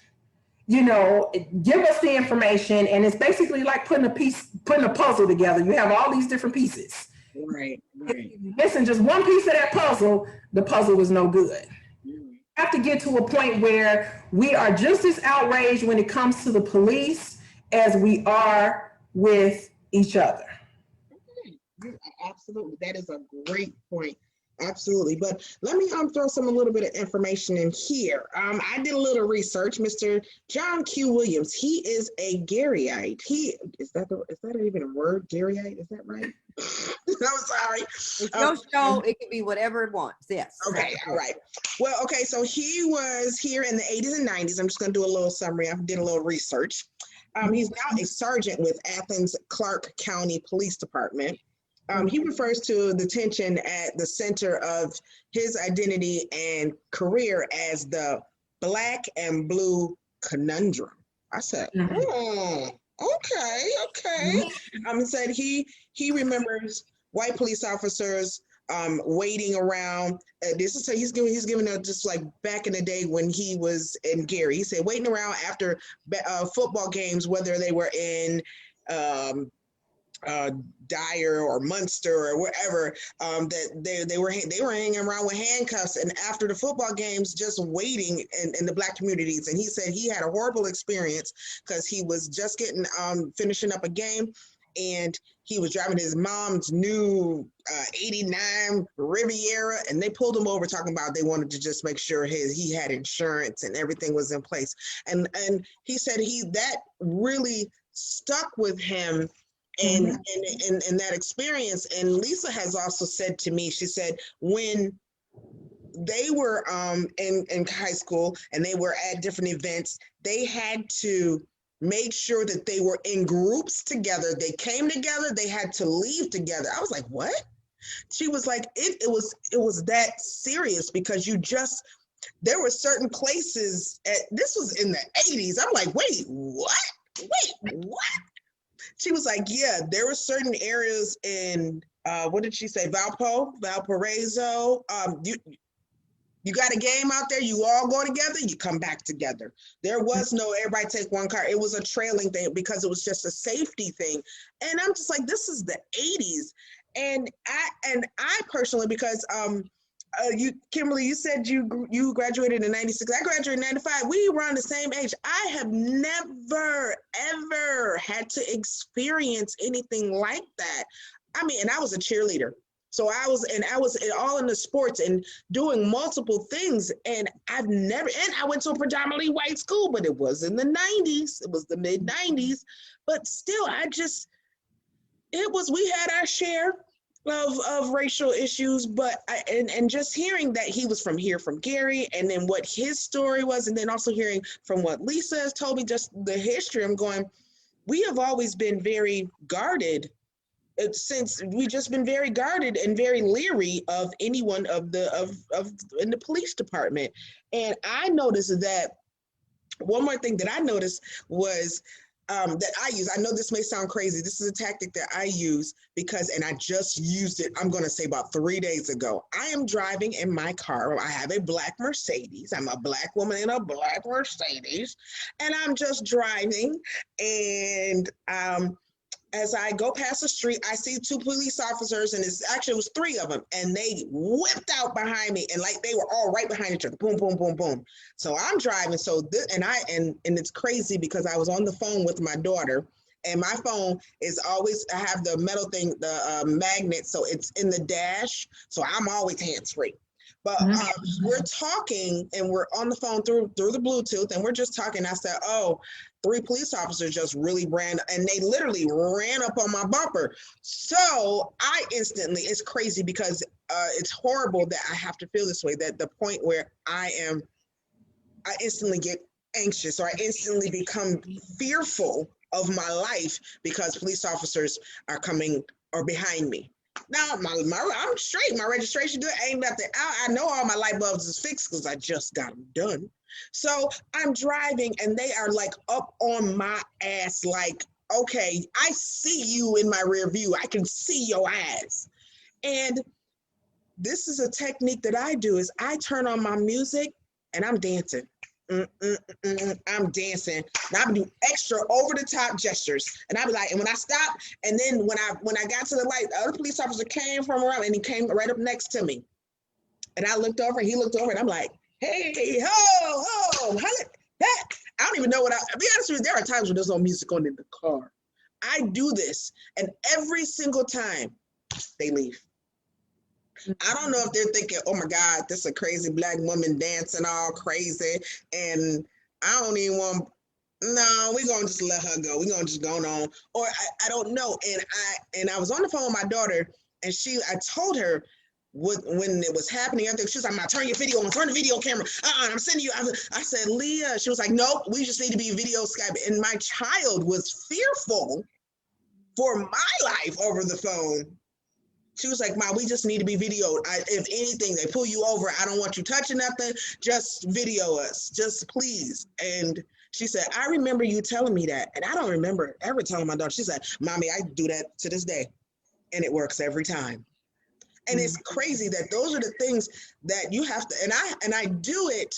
You know, give us the information, and it's basically like putting a puzzle together. You have all these different pieces. Right. If you're missing just one piece of that puzzle, the puzzle was no good. have to get to a point where we are just as outraged when it comes to the police as we are with each other. Absolutely. That is a great point. Absolutely. But let me throw a little bit of information in here. I did a little research. Mr. John Q. Williams, he is a Garyite. Is that even a word? Garyite? Is that right? I'm sorry. It's your show. It can be whatever it wants. Yes. Okay. All right. Well, okay. So he was here in the 80s and 90s. I'm just going to do a little summary. I did a little research. He's now a sergeant with Athens Clarke County Police Department. He refers to the tension at the center of his identity and career as the black and blue conundrum. I said, okay. Said he remembers white police officers waiting around. He's giving a just like back in the day when he was in Gary. He said waiting around after football games, whether they were in Dyer or Munster or wherever, that they were hanging around with handcuffs, and after the football games, just waiting in the black communities. And he said he had a horrible experience because he was just finishing up a game, and he was driving his mom's new 89 Riviera, and they pulled him over talking about they wanted to just make sure he had insurance and everything was in place. And he said that really stuck with him and that experience. And Lisa has also said to me, she said when they were in high school and they were at different events, they had to make sure that they were in groups together. They came together, they had to leave together. I was like, what? She was like, it was that serious because there were certain places this was in the 80s. I'm like, wait, what? She was like, yeah, there were certain areas in, what did she say? Valparaiso. You got a game out there, you all go together, you come back together. There was no everybody take one car. It was a trailing thing because it was just a safety thing. And I'm just like, this is the 80s. And I personally, because Kimberly, you said you graduated in 96. I graduated in 95. We were around the same age. I have never, ever had to experience anything like that. I mean, and I was a cheerleader. So I was all in the sports and doing multiple things. And I went to a predominantly white school, but it was in the 90s. It was the mid 90s. But still, we had our share of racial issues, but and just hearing that he was from Gary, and then what his story was, and then also hearing from what Lisa has told me, just the history, I'm going, we have always been very guarded since we just been very guarded and very leery of anyone in the police department. And I noticed that one more thing that I noticed was that I use. I know this may sound crazy. This is a tactic that I use and I just used it, I'm going to say about 3 days ago. I am driving in my car. I have a black Mercedes. I'm a black woman in a black Mercedes. And I'm just driving. And as I go past the street, I see two police officers, and it was three of them, and they whipped out behind me, and like they were all right behind each other, boom, boom, boom, boom. So I'm driving, and it's crazy because I was on the phone with my daughter, and my phone is always, I have the metal thing, the magnet, so it's in the dash, so I'm always hands-free. But we're talking, and we're on the phone through the Bluetooth, and we're just talking. I said, oh, 3 police officers just really ran, and they literally ran up on my bumper. So I instantly, it's crazy because it's horrible that I have to feel this way, that the point where I instantly get anxious, or I instantly become fearful of my life because police officers are coming or behind me. Now, I'm straight. My registration good. Ain't nothing out. I know all my light bulbs is fixed because I just got them done. So I'm driving, and they are like up on my ass like, okay, I see you in my rear view. I can see your ass. And this is a technique that I do is I turn on my music, and I'm dancing. I'm dancing. And I would do extra over the top gestures. And I'd be like, and when I stopped, and then when I got to the light, the other police officer came from around, and he came right up next to me. And I looked over, and he looked over, and I'm like, Hey, ho, ho, that. I don't even know what I'll be honest with you, there are times when there's no music on in the car. I do this, and every single time they leave. I don't know if they're thinking, oh my God, this is a crazy black woman dancing all crazy. And I don't even want, no, we're gonna just let her go. We're gonna just go on. Or I don't know. And I was on the phone with my daughter, and I told her when it was happening, everything, she was like, "I'm turn your video on, turn the video camera. I'm sending you." I said, "Leah," she was like, "Nope, we just need to be video Skype." And my child was fearful for my life over the phone. She was like, "Ma, we just need to be videoed. If anything, they pull you over, I don't want you touching nothing. Just video us, just please." And she said, "I remember you telling me that." And I don't remember ever telling my daughter. She said, "Mommy, I do that to this day. And it works every time." And it's crazy that those are the things that you have to, and I do it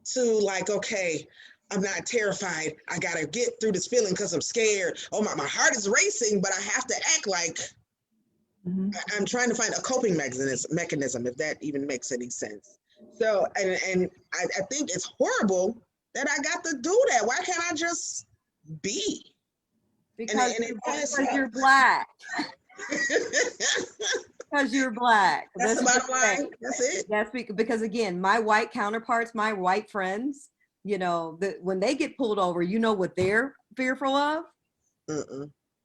to like, okay, I'm not terrified. I got to get through this feeling because I'm scared. Oh, my heart is racing, but I have to act like I'm trying to find a coping mechanism, if that even makes any sense. So, and I think it's horrible that I got to do that. Why can't I just be? Because you're black. Because you're black. That's the bottom line. That's it. That's because again, my white counterparts, my white friends, you know, when they get pulled over, you know what they're fearful of?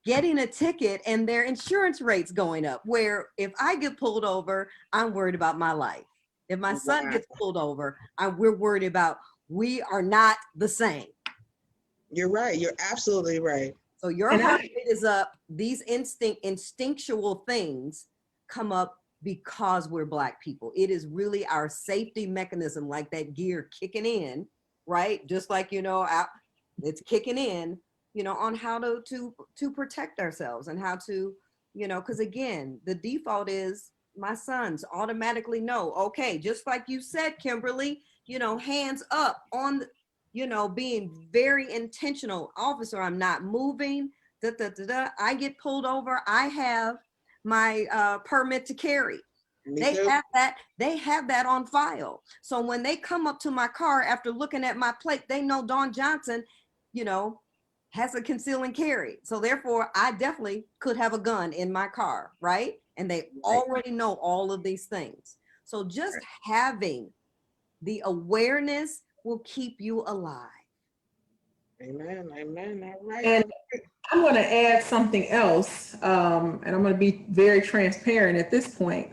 Getting a ticket and their insurance rates going up. Where if I get pulled over, I'm worried about my life. If my son gets pulled over, we're worried about, we are not the same. You're right. You're absolutely right. So your heart rate is up. These instinctual things come up because we're Black people. It is really our safety mechanism, like that gear kicking in, right? Just like, you know, it's kicking in, you know, on how to protect ourselves and how to, you know, because again, the default is my sons automatically know, okay, just like you said, Kimberly, you know, hands up on, you know, being very intentional. Officer, I'm not moving, I get pulled over, I have my permit to carry. They have that on file. So when they come up to my car after looking at my plate, they know Dawn Johnson, you know, has a conceal and carry. So therefore, I definitely could have a gun in my car, right? And they already know all of these things. So just having the awareness will keep you alive. Amen, amen, all right. And I'm going to add something else, and I'm going to be very transparent at this point.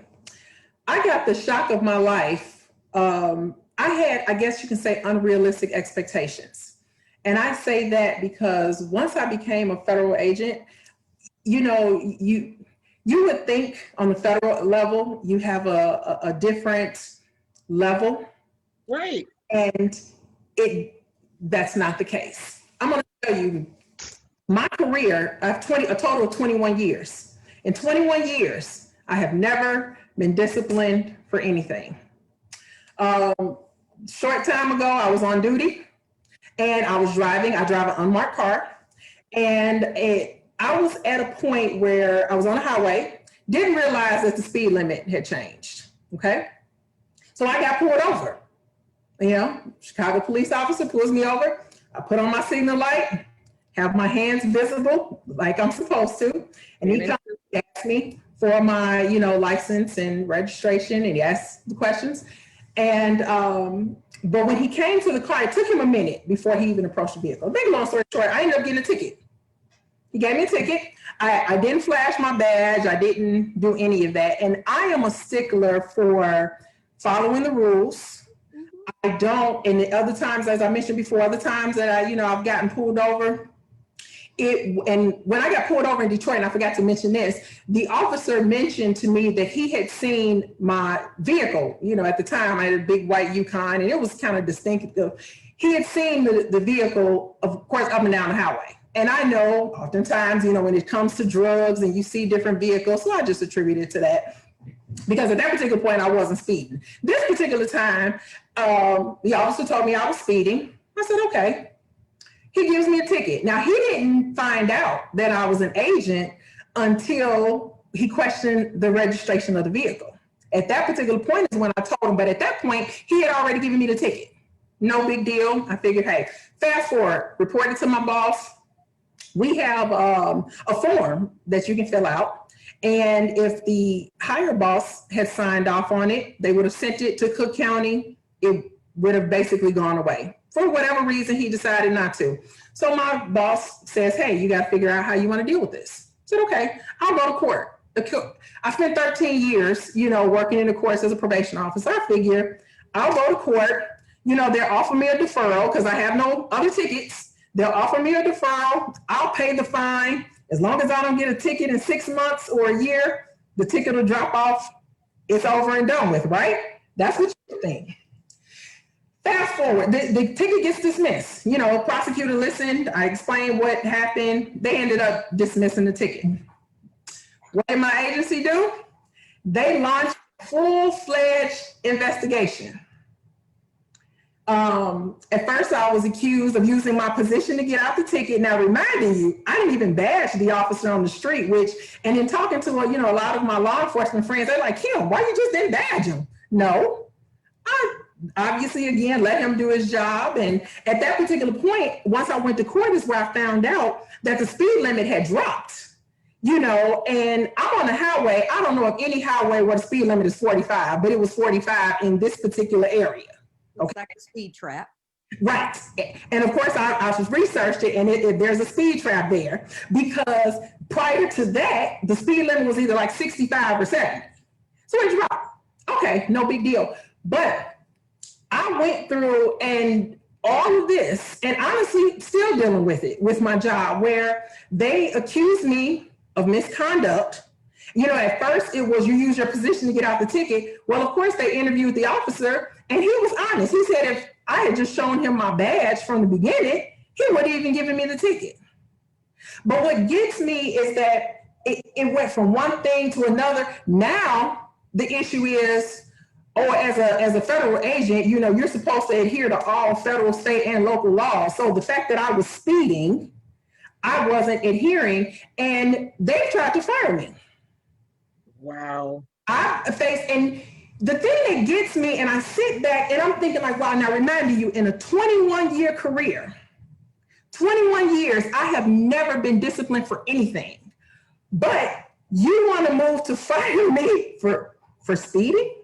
I got the shock of my life. I had, I guess you can say, unrealistic expectations. And I say that because once I became a federal agent, you know, you would think on the federal level, you have a different level. Right. And that's not the case. I'm going to tell you, my career, I have a total of 21 years. In 21 years, I have never been disciplined for anything. Short time ago, I was on duty and I was driving. I drive an unmarked car. And I was at a point where I was on a highway, didn't realize that the speed limit had changed, okay? So I got pulled over. You know, Chicago police officer pulls me over. I put on my signal light, have my hands visible like I'm supposed to. And he comes and asks me for my, you know, license and registration, and he asks the questions. And, but when he came to the car, it took him a minute before he even approached the vehicle. Big long story short, I ended up getting a ticket. He gave me a ticket. I didn't flash my badge. I didn't do any of that. And I am a stickler for following the rules. I don't, and the other times, as I mentioned before, other times that I've gotten pulled over, and when I got pulled over in Detroit, and I forgot to mention this, the officer mentioned to me that he had seen my vehicle. You know, at the time I had a big white Yukon, and it was kind of distinctive. He had seen the vehicle, of course, up and down the highway. And I know oftentimes, you know, when it comes to drugs and you see different vehicles, so I just attribute it to that. Because at that particular point, I wasn't speeding. This particular time, the officer told me I was speeding. I said, okay. He gives me a ticket. Now, he didn't find out that I was an agent until he questioned the registration of the vehicle. At that particular point is when I told him, but at that point, he had already given me the ticket. No big deal. I figured, hey, fast forward, reported to my boss. We have a form that you can fill out. And if the higher boss had signed off on it, they would have sent it to Cook County. It would have basically gone away. For whatever reason, he decided not to. So my boss says, hey, you got to figure out how you want to deal with this. I said, okay, I'll go to court. I spent 13 years, working in the courts as a probation officer. I figure I'll go to court. They'll offer me a deferral because I have no other tickets. They'll offer me a deferral. I'll pay the fine. As long as I don't get a ticket in 6 months or a year, the ticket will drop off. It's over and done with, right? That's what you think. Fast forward, the ticket gets dismissed. Prosecutor listened. I explained what happened. They ended up dismissing the ticket. What did my agency do? They launched a full-fledged investigation. At first, I was accused of using my position to get out the ticket. Now, reminding you, I didn't even badge the officer on the street, and in talking to a lot of my law enforcement friends, they're like, Kim, why you just didn't badge him? No, I obviously, again, let him do his job. And at that particular point, once I went to court is where I found out that the speed limit had dropped. And I'm on the highway. I don't know of any highway where the speed limit is 45, but it was 45 in this particular area. Okay. It's like a speed trap. Right. And of course, I just researched it, and there's a speed trap there because prior to that, the speed limit was either like 65 or 70. So it dropped. Okay, no big deal. But I went through and all of this, and honestly, still dealing with it with my job, where they accused me of misconduct. At first it was you use your position to get out the ticket. Well, of course, they interviewed the officer, and he was honest. He said if I had just shown him my badge from the beginning, he wouldn't even given me the ticket. But what gets me is that it went from one thing to another. Now the issue is, as a federal agent, you're supposed to adhere to all federal, state, and local laws. So the fact that I was speeding, I wasn't adhering, and they tried to fire me. Wow. And the thing that gets me, and I sit back and I'm thinking like, wow, now reminding you, in a 21-year career, 21 years, I have never been disciplined for anything. But you want to move to fire me for speeding?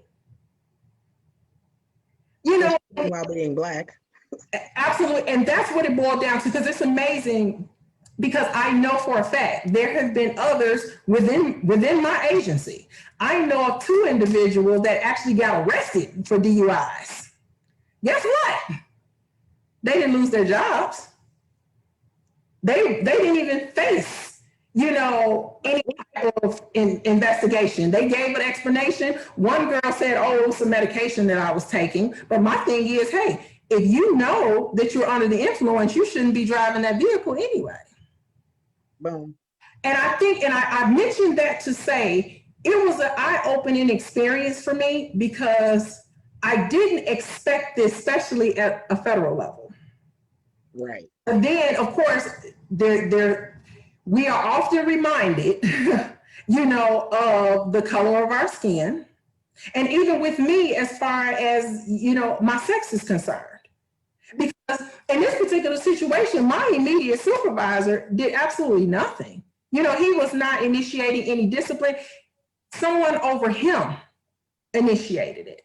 While being Black. Absolutely. And that's what it boiled down to, because it's amazing, because I know for a fact there have been others within my agency. I know of 2 individuals that actually got arrested for DUIs. Guess what? They didn't lose their jobs. They didn't even face any type of investigation. They gave an explanation. One girl said, oh, it was some medication that I was taking. But my thing is, hey, if you know that you're under the influence, you shouldn't be driving that vehicle anyway. Boom. And I think, and I mentioned that to say, it was an eye-opening experience for me, because I didn't expect this, especially at a federal level. Right. And then, of course, we are often reminded, of the color of our skin. And even with me, as far as, my sex is concerned. Because in this particular situation, my immediate supervisor did absolutely nothing. He was not initiating any discipline. Someone over him initiated it.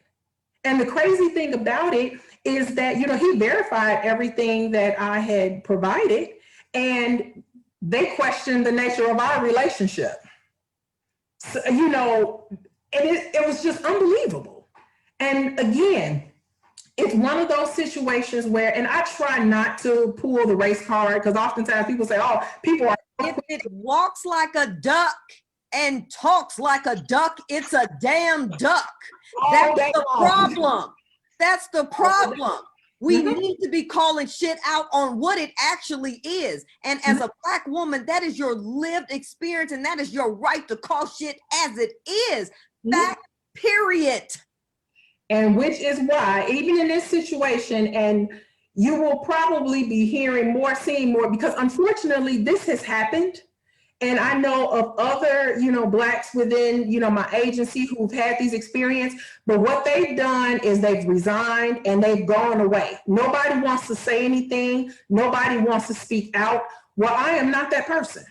And the crazy thing about it is that, he verified everything that I had provided, and they questioned the nature of our relationship. So, and it was just unbelievable. And again, it's one of those situations where, and I try not to pull the race card, because oftentimes people say, oh, people are. If it walks like a duck and talks like a duck, it's a damn duck. That's the problem. That's the problem. We need to be calling shit out on what it actually is. And as a Black woman, that is your lived experience, and that is your right to call shit as it is. Fact, period. And which is why, even in this situation, and you will probably be hearing more, seeing more, because unfortunately this has happened. And I know of other, Blacks within, my agency who've had these experiences, but what they've done is they've resigned and they've gone away. Nobody wants to say anything. Nobody wants to speak out. Well, I am not that person.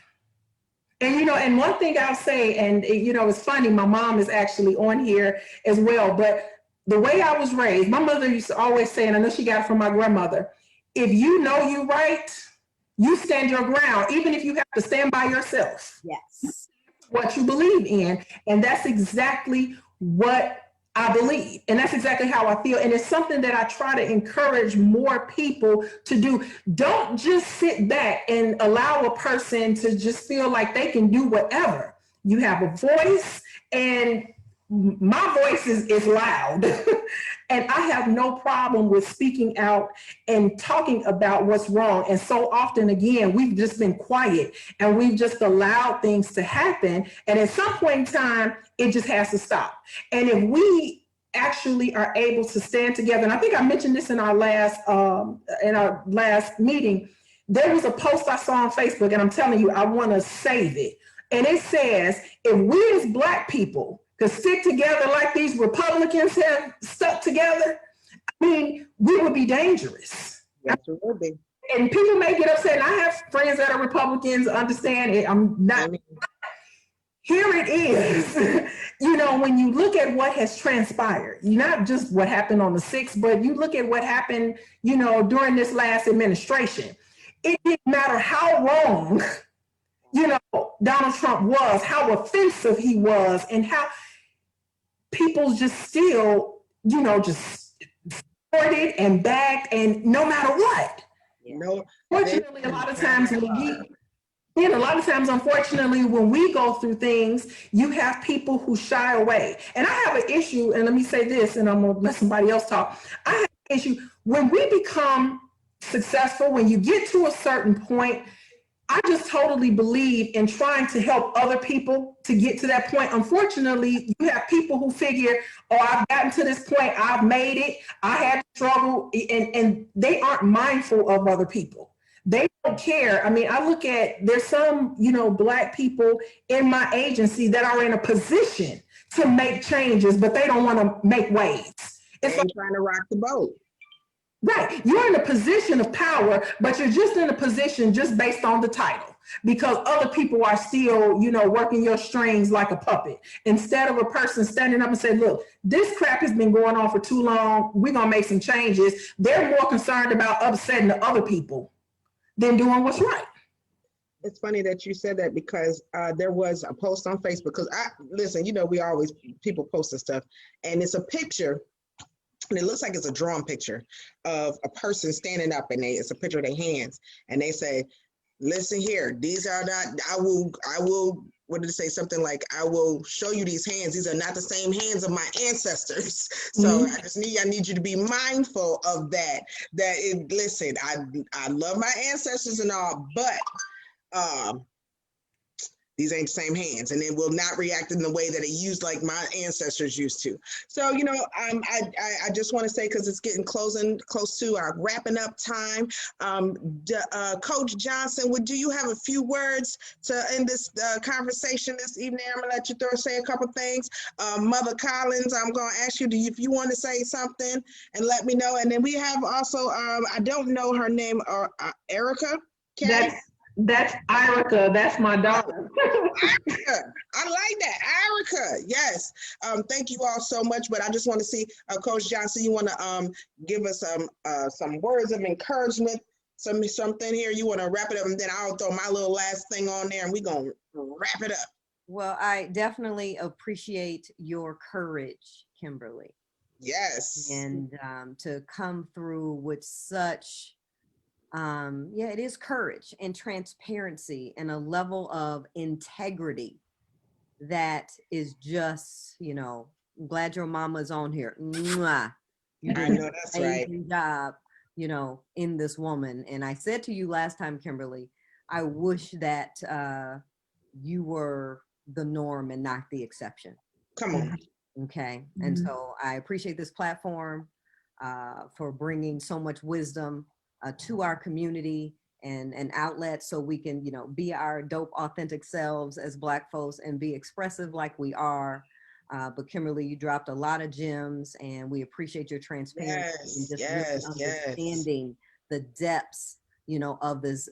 And, and one thing I'll say, and, it's funny, my mom is actually on here as well, but the way I was raised, my mother used to always say, and I know she got it from my grandmother, if you know you're right, you stand your ground, even if you have to stand by yourself. Yes. What you believe in. And that's exactly what I believe. And that's exactly how I feel. And it's something that I try to encourage more people to do. Don't just sit back and allow a person to just feel like they can do whatever. You have a voice, and my voice is loud. And I have no problem with speaking out and talking about what's wrong. And so often, again, we've just been quiet and we've just allowed things to happen. And at some point in time, it just has to stop. And if we actually are able to stand together, and I think I mentioned this in our last meeting, there was a post I saw on Facebook, and I'm telling you, I want to save it. And it says, if we as Black people could stick together like these Republicans have stuck together, I mean, we would be dangerous. Yes, it will be. And people may get upset. And I have friends that are Republicans, understand it. I'm not. Here it is. When you look at what has transpired, not just what happened on the 6th, but you look at what happened, during this last administration. It didn't matter how wrong, Donald Trump was, how offensive he was, and how people just still, just supported and backed, and no matter what. No. Fortunately, a lot of times unfortunately, when we go through things, you have people who shy away. And I have an issue, and let me say this, and I'm gonna let somebody else talk. I have an issue when we become successful, when you get to a certain point. I just totally believe in trying to help other people to get to that point. Unfortunately, you have people who figure, oh, I've gotten to this point, I've made it, I had to struggle, and they aren't mindful of other people. They don't care. I mean, I look at, there's some, Black people in my agency that are in a position to make changes, but they don't want to make waves. It's like trying to rock the boat. Right. You're in a position of power, but you're just in a position just based on the title, because other people are still, working your strings like a puppet. Instead of a person standing up and saying, look, this crap has been going on for too long. We're going to make some changes. They're more concerned about upsetting the other people than doing what's right. It's funny that you said that, because there was a post on Facebook, because we always, people posting stuff, and it's a picture. And it looks like it's a drawn picture of a person standing up, and it's a picture of their hands. And they say, listen here, these are not, I will, what did it say? Something like, I will show you these hands. These are not the same hands of my ancestors. So I need you to be mindful of that. Listen, I love my ancestors and all, but these ain't the same hands, and it will not react in the way that it used like my ancestors used to. So, I just want to say, because it's getting close to our wrapping up time. Coach Johnson, do you have a few words to end this conversation this evening? I'm gonna let you say a couple things. Mother Collins, I'm gonna ask you, if you want to say something, and let me know. And then we have also, I don't know her name, or Erica. That's Erica. That's my daughter. Erica. I like that. Erica. Yes. Thank you all so much. But I just want to see, Coach Johnson, you want to give us some words of encouragement, something here. You want to wrap it up, and then I'll throw my little last thing on there, and we're going to wrap it up. Well, I definitely appreciate your courage, Kimberly. Yes. And to come through with such, it is courage and transparency and a level of integrity that is just, I'm glad your mama's on here. Mwah. You did I know that's an right. amazing job, in this woman. And I said to you last time, Kimberly, I wish that you were the norm and not the exception. Come on. Okay. And so I appreciate this platform for bringing so much wisdom to our community and an outlet so we can, you know, be our dope, authentic selves as Black folks and be expressive like we are. But Kimberly, you dropped a lot of gems, and we appreciate your transparency and just really understanding the depths, you know, of this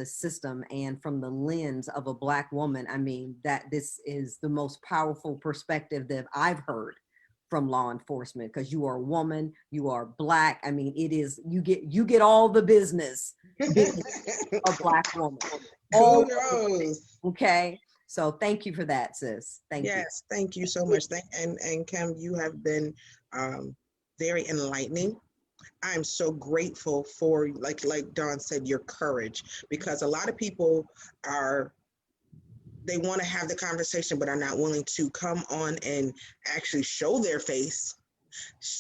system, and from the lens of a Black woman. I mean, that this is the most powerful perspective that I've heard from law enforcement, because you are a woman, you are Black. I mean, it is, you get all the business being a Black woman. All okay. So thank you for that, sis. Thank you. Yes, thank you so much. And Kim, you have been very enlightening. I'm so grateful for, like Dawn said, your courage, because a lot of people they want to have the conversation, but are not willing to come on and actually show their face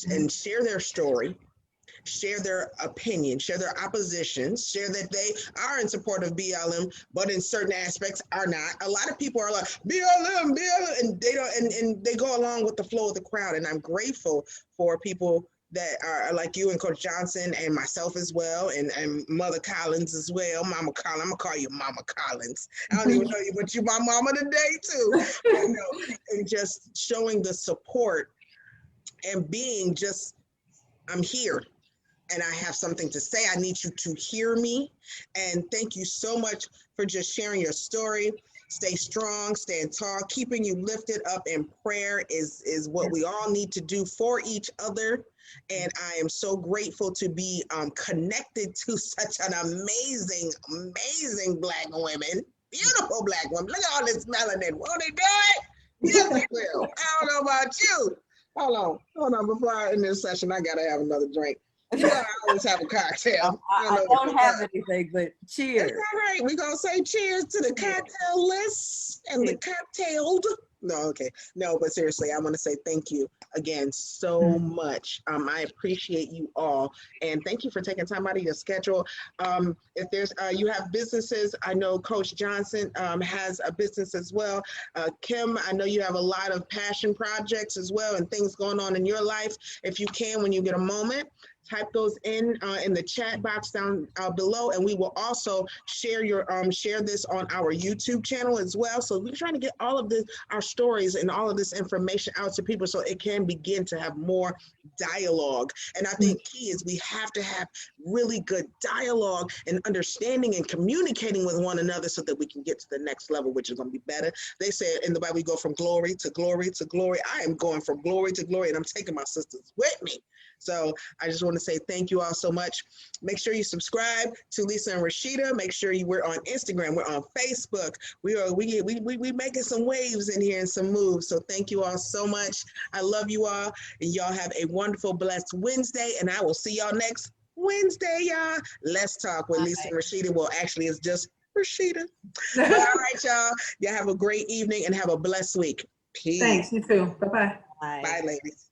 and share their story, share their opinion, share their oppositions, share that they are in support of BLM, but in certain aspects are not. A lot of people are like, BLM, and they don't, and they go along with the flow of the crowd. And I'm grateful for people that are like you and Coach Johnson and myself as well, and Mother Collins as well. Mama Collins, I'm gonna call you Mama Collins. I don't even know you, but you my mama today too. You know, and just showing the support and being just, I'm here and I have something to say. I need you to hear me. And thank you so much for just sharing your story. Stay strong, stand tall. Keeping you lifted up in prayer is what we all need to do for each other. And I am so grateful to be connected to such an amazing, amazing Black women, beautiful Black women. Look at all this melanin. Won't they do it? Yes, they will. I don't know about you. Hold on. Before I end this session, I gotta have another drink. You know, I always have a cocktail. I don't have anything, but cheers. It's all right. We're going to say cheers to the cocktail list and the cocktailed. No, okay. No, but seriously, I want to say thank you again so much. I appreciate you all. And thank you for taking time out of your schedule. If there's, you have businesses, I know Coach Johnson has a business as well. Kim, I know you have a lot of passion projects as well and things going on in your life. If you can, when you get a moment, type those in the chat box down below, and we will also share this on our YouTube channel as well. So we're trying to get all of our stories and all of this information out to people so it can begin to have more dialogue. And I think key is we have to have really good dialogue and understanding and communicating with one another so that we can get to the next level, which is going to be better. They say in the Bible, we go from glory to glory to glory. I am going from glory to glory, and I'm taking my sisters with me. So I just want to say thank you all so much. Make sure you subscribe to Lisa and Rasheida. Make sure we're on Instagram. We're on Facebook. We making some waves in here and some moves. So thank you all so much. I love you all. And y'all have a wonderful, blessed Wednesday. And I will see y'all next Wednesday, y'all. Let's talk with Lisa and Rasheida. Well, actually, it's just Rasheida. But all right, y'all. Y'all have a great evening and have a blessed week. Peace. Thanks. You too. Bye-bye. Bye. Bye, ladies.